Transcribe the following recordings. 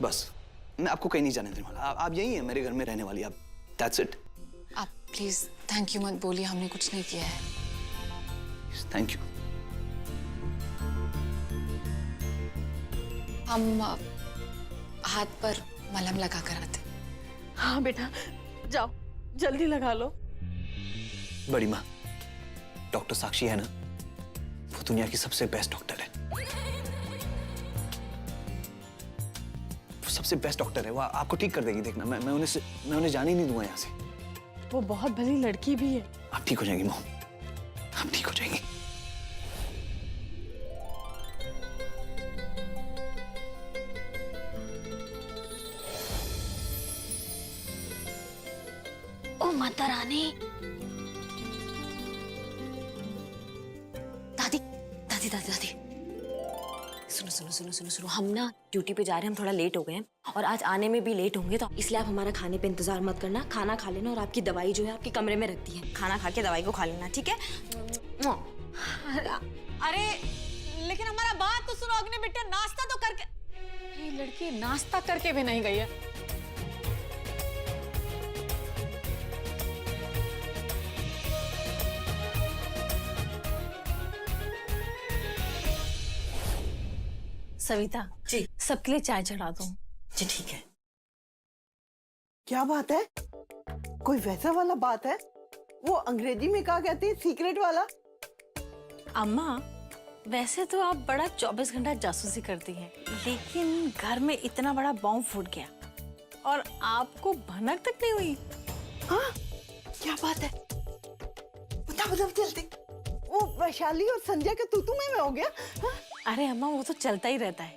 बस मैं आपको कहीं नहीं जाने देने वाला। आप यही हैं मेरे घर में रहने वाली, आप। That's it. आप प्लीज थैंक यू मत बोलिए, हमने कुछ नहीं किया है। Thank you. हम हाथ पर मलहम लगा कर आते। हाँ बेटा, जाओ जल्दी लगा लो। बड़ी माँ, डॉक्टर साक्षी है ना, वो दुनिया की सबसे बेस्ट डॉक्टर है। वो सबसे बेस्ट डॉक्टर है, वो आपको ठीक कर देगी, देखना। मैं उन्हें जाने ही नहीं दूंगा यहाँ से। वो बहुत भली लड़की भी है। आप ठीक हो जाएंगी मॉम, आप ठीक हो जाएंगी। ओ माता रानी। दादी दादी दादी दादी, सुनो सुनो सुनो सुनो सुनो, हम ना ड्यूटी पे जा रहे हैं, हम थोड़ा लेट हो गए हैं और आज आने में भी लेट होंगे, तो इसलिए आप हमारा खाने पे इंतजार मत करना। खाना खा लेना और आपकी दवाई जो है आपके कमरे में रख दी है, खाना खा के दवाई को खा लेना, ठीक है? अरे लेकिन हमारा बात तो सुनो अग्नि बेटे, नाश्ता तो करके। ये लड़की नाश्ता करके भी नहीं गई है। सविता जी सबके लिए चाय चढ़ा दो। जी ठीक है। क्या बात है? कोई वैसा वाला बात है? वो अंग्रेजी में क्या कहते हैं, सीक्रेट वाला? अम्मा वैसे तो आप बड़ा 24 घंटा जासूसी करती हैं, लेकिन घर में इतना बड़ा बॉम्ब फूट गया और आपको भनक तक नहीं हुई। हाँ, क्या बात है? बता जल्दी। वो वैशाली और संजय के तू में हो गया? हाँ? अरे अम्मा वो तो चलता ही रहता है,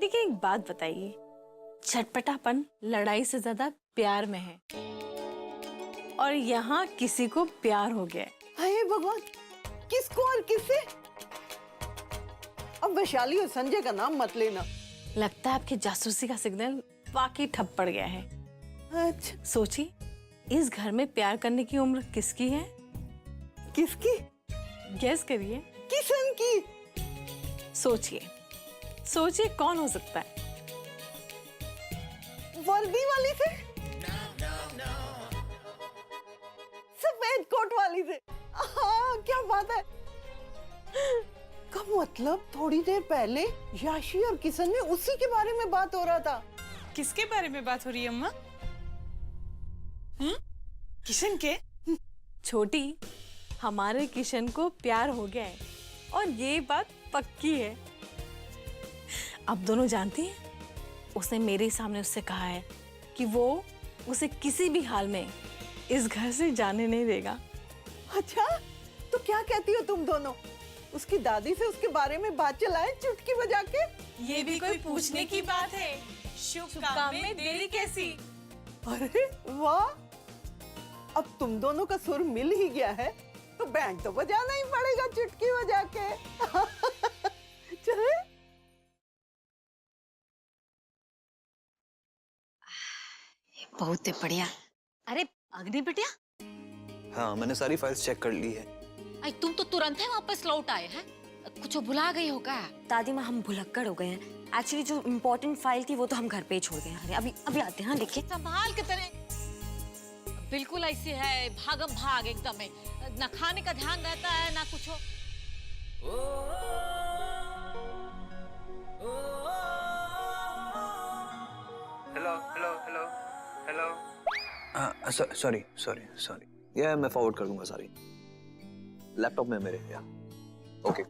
लेकिन एक बात बताइए, चटपटापन लड़ाई से ज्यादा प्यार में है और यहाँ किसी को प्यार हो गया है। हाय भगवान, किसको और किससे? अब वैशाली और संजय का नाम मत लेना। लगता है आपकी जासूसी का सिग्नल वाकई ठप पड़ गया है। अच्छा, सोचिए इस घर में प्यार करने की उम्र किसकी है? किसकी? गेस करिए। किशन की। सोचिए कौन हो सकता है? वर्दी वाली से? सफेद कोट वाली से? हाँ, क्या बात है? का मतलब थोड़ी देर पहले याशी और किशन में उसी के बारे में बात हो रहा था। किसके बारे में बात हो रही है अम्मा? किशन के? छोटी, हमारे किशन को प्यार हो गया है और ये बात पक्की है। आप दोनों जानती हैं, उसने मेरे सामने उससे कहा है कि वो उसे किसी भी हाल में इस घर से जाने नहीं देगा। अच्छा, तो क्या कहती हो तुम दोनों? उसकी दादी से उसके बारे में बात चलाए चुटकी बजा के? ये भी कोई पूछने की बात है? शुभ काम में देरी कैसी? अरे वाह, अब तुम दोनों का सुर मिल ही गया है, तो बैंड तो बजाना ही पड़ेगा चुटकी बजा के। चले? बहुत बढ़िया। अरे अग्नि बिटिया, हाँ, मैंने सारी फाइल्स चेक कर ली है। तुम तो तुरंत ही वापस लौट आए हैं, कुछ भुला गई हो क्या? दादी माँ हम भुलक्कड़ हो गए हैं। एक्चुअली जो इम्पोर्टेंट फाइल थी वो तो हम घर पे ही छोड़ गए हैं। अभी आते हैं, हाँ लिखे। संभाल के तरह बिल्कुल ऐसी है, भागम भाग एकदम है, ना खाने का ध्यान रहता है ना कुछ। हेलो। सॉरी। ये मैं फॉरवर्ड कर दूंगा सारी, लैपटॉप में मेरे। या ओके।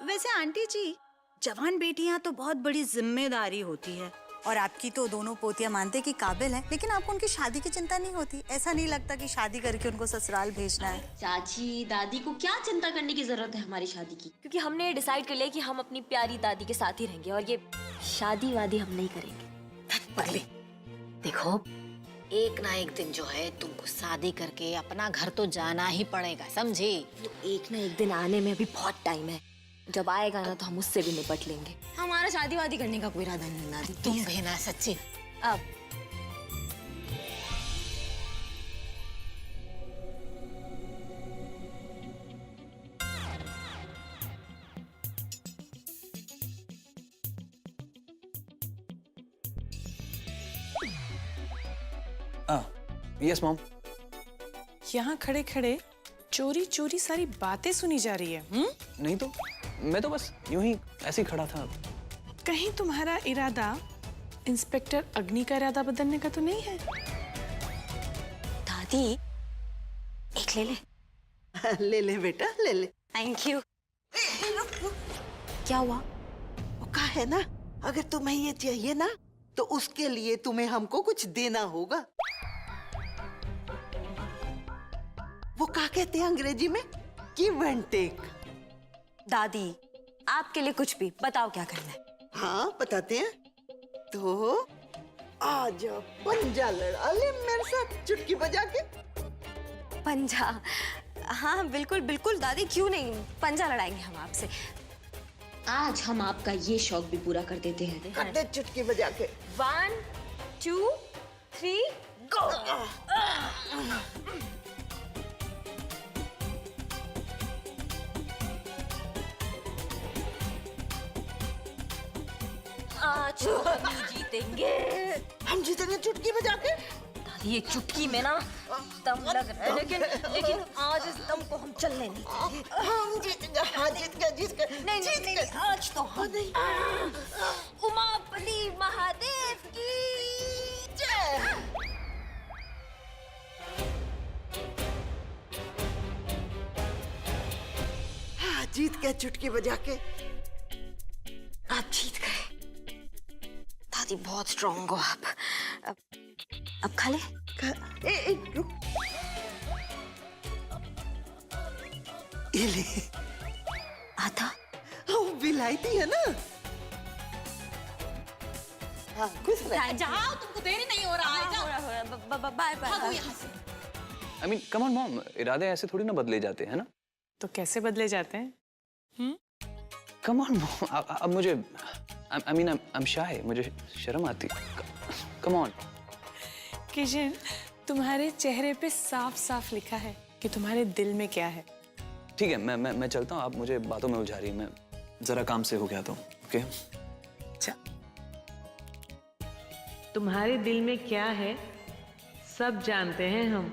वैसे आंटी जी, जवान बेटियां तो बहुत बड़ी जिम्मेदारी होती है और आपकी तो दोनों पोतियां मानते कि काबिल हैं, लेकिन आपको उनकी शादी की चिंता नहीं होती? ऐसा नहीं लगता कि शादी करके उनको ससुराल भेजना है? चाची दादी को क्या चिंता करने की जरूरत है हमारी शादी की, क्योंकि हमने डिसाइड कर लिया कि हम अपनी प्यारी दादी के साथ ही रहेंगे और ये शादी वादी हम नहीं करेंगे। पगली, देखो एक ना एक दिन जो है तुमको शादी करके अपना घर तो जाना ही पड़ेगा, समझे? एक ना एक दिन आने में अभी बहुत टाइम है, जब आएगा ना तो हम उससे भी निपट लेंगे। हमारा शादी वादी करने का कोई इरादा नहीं दादी। तुम भी ना सच्ची। अब यस मॉम। यहाँ खड़े खड़े चोरी चोरी सारी बातें सुनी जा रही है। नहीं तो मैं तो बस यूं ही ऐसे ही खड़ा था। कहीं तुम्हारा इरादा इंस्पेक्टर अग्नि का इरादा बदलने का तो नहीं है? दादी एक ले ले। ले ले बेटा, ले ले। Thank you. क्या हुआ? वो कहा है ना, अगर तुम्हें ये चाहिए ना तो उसके लिए तुम्हें हमको कुछ देना होगा। वो क्या कहते हैं अंग्रेजी में? Give and take. दादी आपके लिए कुछ भी बताओ, क्या करना है? हाँ बताते हैं। तो आज पंजा लड़ा ले मेरे साथ चुटकी बजा के। पंजा? हाँ बिल्कुल बिल्कुल दादी, क्यों नहीं, पंजा लड़ाएंगे हम आपसे। आज हम आपका ये शौक भी पूरा कर देते हैं। कर दे चुटकी बजा के। 1 2 3 गो। आज हम जीतेंगे। हम जीतेंगे चुटकी बजा के। दादी ये चुटकी में ना दम लग रहा है, लेकिन आज इस दम को हम चलने नहीं देंगे। हम जीतेंगे। हाँ जीत गए, जीत गए। नहीं, आज तो हम नहीं। उमापति महादेव की जय। हाँ जीत गए चुटकी बजा के। आप जीत गए। दादी बहुत स्ट्रांग हो आप। अब खा ले। रुक। ये ले। आता वो विलायती है ना। हाँ खुश रह। जाओ, तुमको देरी नहीं हो रहा है। Bye bye. I mean come on mom, इरादे ऐसे थोड़ी ना बदले जाते हैं ना। तो कैसे बदले जाते हैं? कम ऑन मॉम, अब मुझे आई मीन आई एम शाय, मुझे शर्म आती। Come on. किशन, तुम्हारे चेहरे पे साफ साफ लिखा है कि तुम्हारे दिल में क्या है। ठीक है, मैं चलता हूँ, आप मुझे बातों में उलझा रही हैं। मैं जरा काम से हो गया तो ओके। अच्छा, तुम्हारे दिल में क्या है सब जानते हैं हम।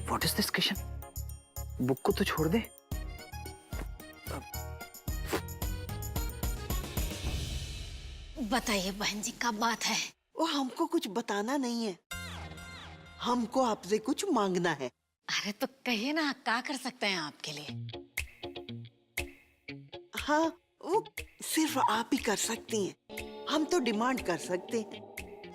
What is this Kishan? Book को तो छोड़ दे। बताइए बहन जी, क्या बात है? वो हमको कुछ बताना नहीं है, हमको आपसे कुछ मांगना है। अरे तो कहिए ना, क्या कर सकते हैं आपके लिए? हाँ, वो सिर्फ आप ही कर सकती हैं, हम तो डिमांड कर सकते हैं।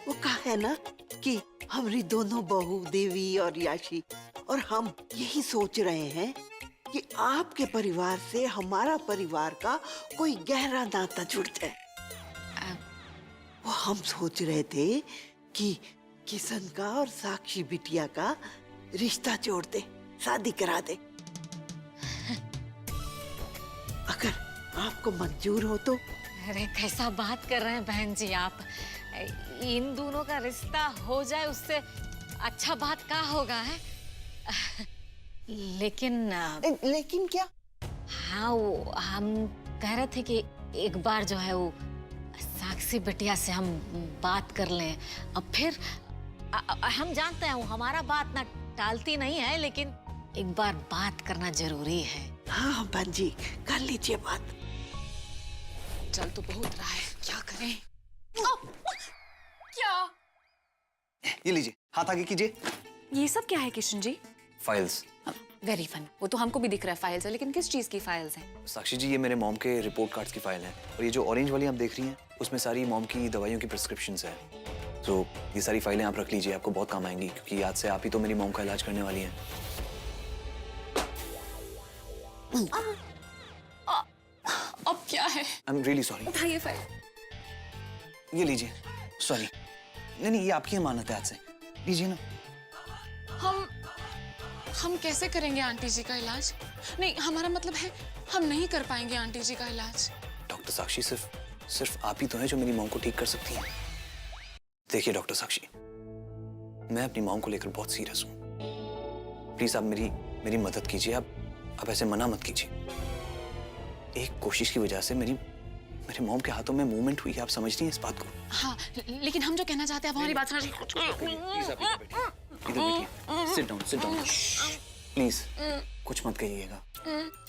वो कहा है ना कि हमारी दोनों बहू देवी और याशी और हम यही सोच रहे हैं कि आपके परिवार से हमारा परिवार का कोई गहरा नाता जुड़ जाए। वो हम सोच रहे थे कि किशन का और साक्षी बिटिया का रिश्ता जोड़ दे, शादी करा दे। अगर आपको मंजूर हो तो। अरे कैसा बात कर रहे हैं बहन जी आप? इन दोनों का रिश्ता हो जाए उससे अच्छा बात क्या होगा है? लेकिन लेकिन क्या? हाँ, वो हम कह रहे थे कि एक बार जो है वो साक्षी बिटिया से हम बात कर लें। अब फिर हम जानते हैं वो हमारा बात ना टालती नहीं है, लेकिन एक बार बात करना जरूरी है। हाँ बहन जी, कर लीजिए बात। चल तो बहुत रहा है, क्या करें? क्या? ये लीजिए, हाथ आगे कीजिए। ये सब क्या है Kishan ji? Files. Very fun. वो तो हमको भी दिख रहा है फाइल्स है, लेकिन किस चीज की फाइल्स हैं? साक्षी जी, ये मेरे मॉम के रिपोर्ट कार्ड्स की फाइल है, और ये जो ऑरेंज वाली आप देख रही हैं उसमें सारी मॉम की दवाइयों की प्रिस्क्रिप्शंस है। तो ये सारी फाइलें आप रख लीजिए, आपको बहुत काम आएंगी, क्योंकि आज से आप ही तो मेरी मॉम का इलाज करने वाली हैं। अब क्या है? I am really sorry. उठाइए फाइल। ये लीजिए। सॉरी। नहीं, ये आपकी अमानत है, आज से लीजिए ना। हम कैसे करेंगे आंटी जी का इलाज? नहीं, हमारा मतलब है हम नहीं कर पाएंगे आंटी जी का इलाज। डॉक्टर साक्षी, सिर्फ आप ही तो हैं जो मेरी मॉम को ठीक कर सकती हैं। देखिए डॉक्टर साक्षी, मैं अपनी मॉम को लेकर बहुत सीरियस हूँ। प्लीज आप मेरी मदद कीजिए। आप ऐसे मना मत कीजिए। एक कोशिश की वजह से मेरे मॉम के हाथों में मूवमेंट हुई है, आप समझ रही हैं इस बात को? हाँ, लेकिन हम जो कहना चाहते हैं आप हमारी बात समझिए। Sit down please. कुछ मत कहिएगा,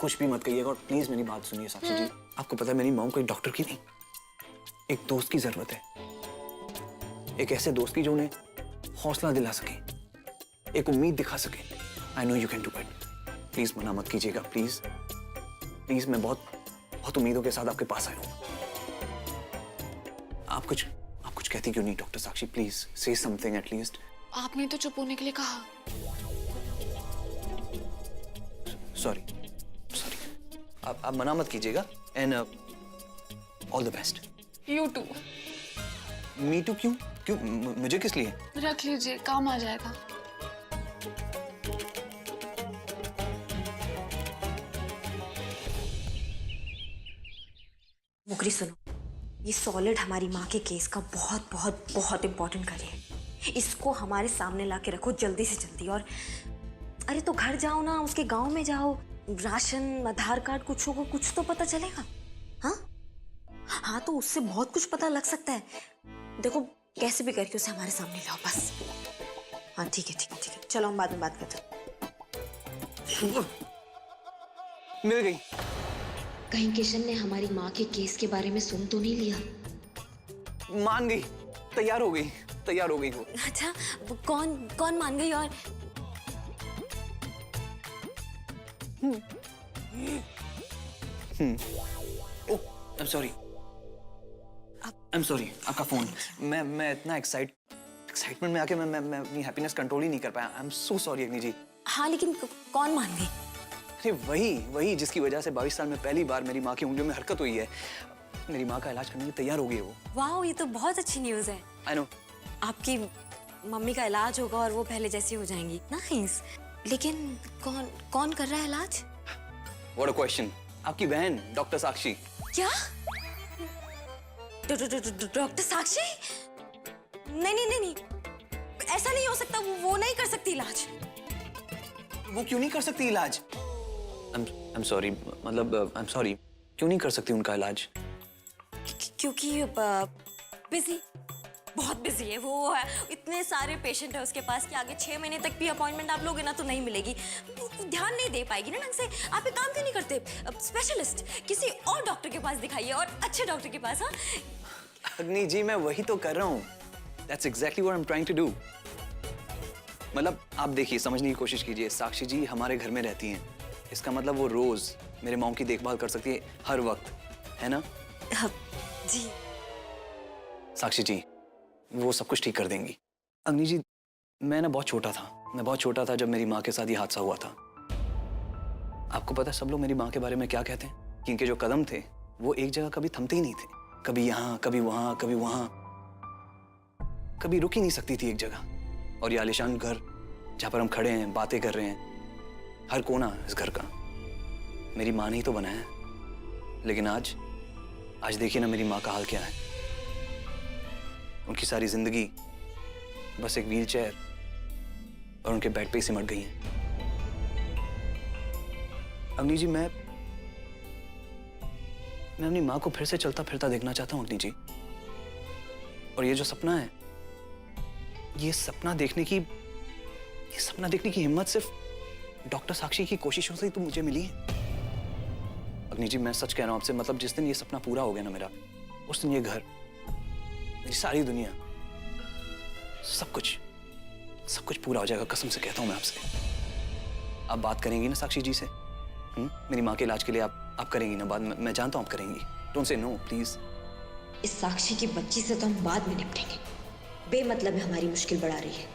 कुछ भी मत कहिएगा, और प्लीज मेरी बात सुनिए साक्षी जी। आपको पता है मेरी मॉम को एक डॉक्टर की नहीं, एक दोस्त की जरूरत है। एक ऐसे दोस्त की जो उन्हें हौसला दिला सके, एक उम्मीद दिखा सके। I know you can do it. Please मना मत कीजिएगा, प्लीज प्लीज। मैं बहुत उम्मीदों के साथ आपके पास आया हूँ। आप कुछ कहती क्यों नहीं डॉक्टर साक्षी? प्लीज से समथिंग एटलीस्ट। आपने तो चुप होने के लिए कहा। सॉरी आप मना मत कीजिएगा। And all the best. You too. Me too? क्यों मुझे किस लिए? रख लीजिए, काम आ जाएगा। मुकरी सुनो, ये सॉलिड हमारी माँ के केस का बहुत बहुत बहुत इम्पोर्टेंट कार्य है। इसको हमारे सामने ला के रखो जल्दी से जल्दी। और अरे तो घर जाओ ना, उसके गांव में जाओ, राशन, आधार कार्ड, कुछ होगा, कुछ तो पता चलेगा। हाँ, तो उससे बहुत कुछ पता लग सकता है। देखो कैसे भी करके उसे हमारे सामने लाओ बस। हाँ ठीक है, चलो हम बाद में बात करते हैं। मिल गई। कहीं किशन ने हमारी माँ के केस के बारे में सुन तो नहीं लिया? मान गई, तैयार हो गई वो। अच्छा, कौन मान गई? और आई एम सॉरी आपका फोन। मैं इतना एक्साइटमेंट में आके मैं अपनी हैप्पीनेस कंट्रोल ही नहीं कर पाया। आई एम सो सॉरी अग्नि जी। हाँ, लेकिन कौन मान गई? अरे वही जिसकी वजह से 22 साल में पहली बार मेरी माँ की उंगलियों में हरकत हुई है। मेरी माँ का इलाज करने के लिए तैयार हो गई है वो। वाह, ये तो बहुत अच्छी न्यूज़ है। I know. आपकी मम्मी का इलाज होगा और वो पहले जैसी हो जाएंगी। नाइस। लेकिन कौन कर रहा है इलाज? What a question. आपकी बहन डॉक्टर साक्षी। क्या? डॉक्टर साक्षी? नहीं, ऐसा नहीं हो सकता। वो नहीं कर सकती इलाज। वो क्यों नहीं कर सकती इलाज? आई एम सॉरी, मतलब आई एम सॉरी, क्यों नहीं कर सकती उनका इलाज? क्योंकि बिजी। बहुत बिजी है वो है, इतने सारे पेशेंट है उसके पास कि आगे 6 महीने तक भी अपॉइंटमेंट आप लोगे ना तो नहीं मिलेगी। वो ध्यान नहीं दे पाएगी ना ढंग से। आप एक काम क्यों नहीं करते, स्पेशलिस्ट किसी और डॉक्टर के पास दिखाइए, और अच्छे डॉक्टर के पास। हाँ अग्नि जी, मैं वही तो कर रहा हूँ। That's exactly what I'm trying to do. मतलब आप देखिए, समझने की कोशिश कीजिए, साक्षी जी हमारे घर में रहती हैं, इसका मतलब वो रोज मेरे मॉम की देखभाल कर सकती है हर वक्त, है ना? जी साक्षी जी वो सब कुछ ठीक कर देंगी। अग्नि जी, मैं बहुत छोटा था जब मेरी माँ के साथ ये हादसा हुआ था। आपको पता है सब लोग मेरी माँ के बारे में क्या कहते हैं? कि इनके जो कदम थे वो एक जगह कभी थमते ही नहीं थे, कभी यहाँ कभी वहां कभी वहां, कभी रुक ही नहीं सकती थी एक जगह। और ये आलीशान घर जहाँ पर हम खड़े हैं, बातें कर रहे हैं, हर कोना इस घर का मेरी माँ ने ही तो बनाया है। लेकिन आज देखिए ना मेरी माँ का हाल क्या है। उनकी सारी जिंदगी बस एक व्हीलचेयर और उनके बेड पे ही सिमट गई है। अग्नि जी, मैं अपनी माँ को फिर से चलता फिरता देखना चाहता हूँ अग्नि जी। और ये जो सपना है, ये सपना देखने की हिम्मत सिर्फ डॉक्टर साक्षी की कोशिशों से ही तो मुझे मिली है। अग्नि जी, मैं सच कह रहा हूँ आपसे, मतलब जिस दिन ये सपना पूरा हो गया ना मेरा, उस दिन ये घर, मेरी सारी दुनिया, सब कुछ पूरा हो जाएगा। कसम से कहता हूँ मैं आपसे। आप बात करेंगी ना साक्षी जी से? मेरी माँ के इलाज के लिए आप करेंगी ना बात? मैं जानता हूँ आप करेंगी। Don't say no please. इस साक्षी की बच्ची से तो हम बाद में निपटेंगे, बेमतलब है हमारी मुश्किल बढ़ा रही है।